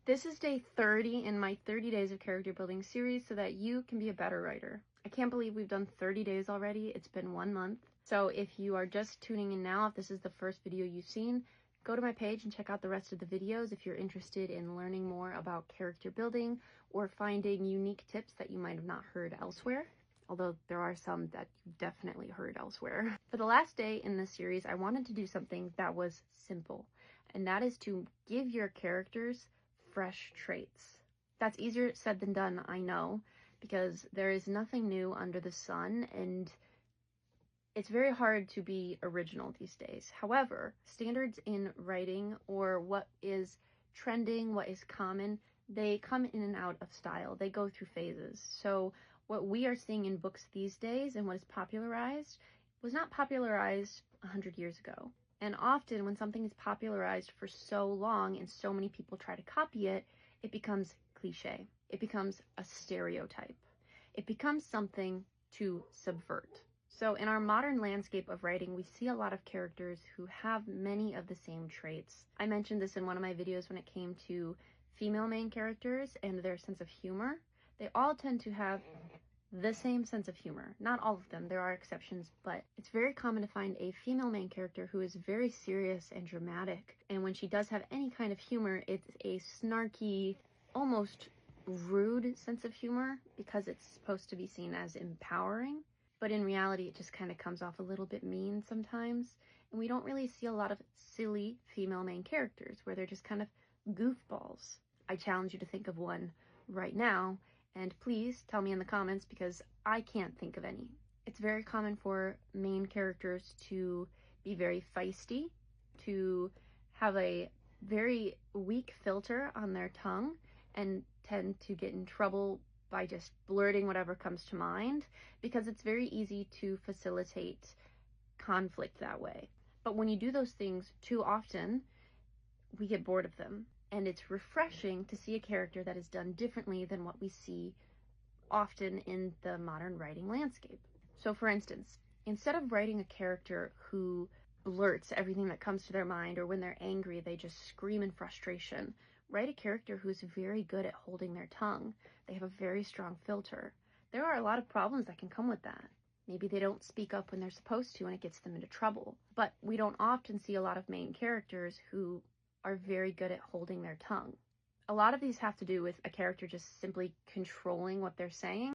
This is day 30 in my 30 days of character building series so that you can be a better writer. I can't believe we've done 30 days already. It's been 1 month. So if you are just tuning in now, if this is the first video you've seen, go to my page and check out the rest of the videos if you're interested in learning more about character building or finding unique tips that you might have not heard elsewhere. Although there are some that you've definitely heard elsewhere. For the last day in this series, I wanted to do something that was simple, and that is to give your characters fresh traits. That's easier said than done, I know, because there is nothing new under the sun, and it's very hard to be original these days. However, standards in writing, or what is trending, what is common, they come in and out of style. They go through phases. So what we are seeing in books these days and what is popularized was not popularized 100 years ago. And often when something is popularized for so long and so many people try to copy it, it becomes cliche. It becomes a stereotype. It becomes something to subvert. So in our modern landscape of writing, we see a lot of characters who have many of the same traits. I mentioned this in one of my videos when it came to female main characters and their sense of humor. They all tend to have the same sense of humor. Not all of them, there are exceptions, but it's very common to find a female main character who is very serious and dramatic. And when she does have any kind of humor, it's a snarky, almost rude sense of humor because it's supposed to be seen as empowering. But in reality, it just kind of comes off a little bit mean sometimes. And we don't really see a lot of silly female main characters where they're just kind of goofballs. I challenge you to think of one right now, and please tell me in the comments because I can't think of any. It's very common for main characters to be very feisty, to have a very weak filter on their tongue, and tend to get in trouble by just blurting whatever comes to mind, because it's very easy to facilitate conflict that way. But when you do those things too often, we get bored of them. And it's refreshing to see a character that is done differently than what we see often in the modern writing landscape. So for instance, instead of writing a character who blurts everything that comes to their mind, or when they're angry, they just scream in frustration, write a character who's very good at holding their tongue. They have a very strong filter. There are a lot of problems that can come with that. Maybe they don't speak up when they're supposed to and it gets them into trouble. But we don't often see a lot of main characters who are very good at holding their tongue. A lot of these have to do with a character just simply controlling what they're saying.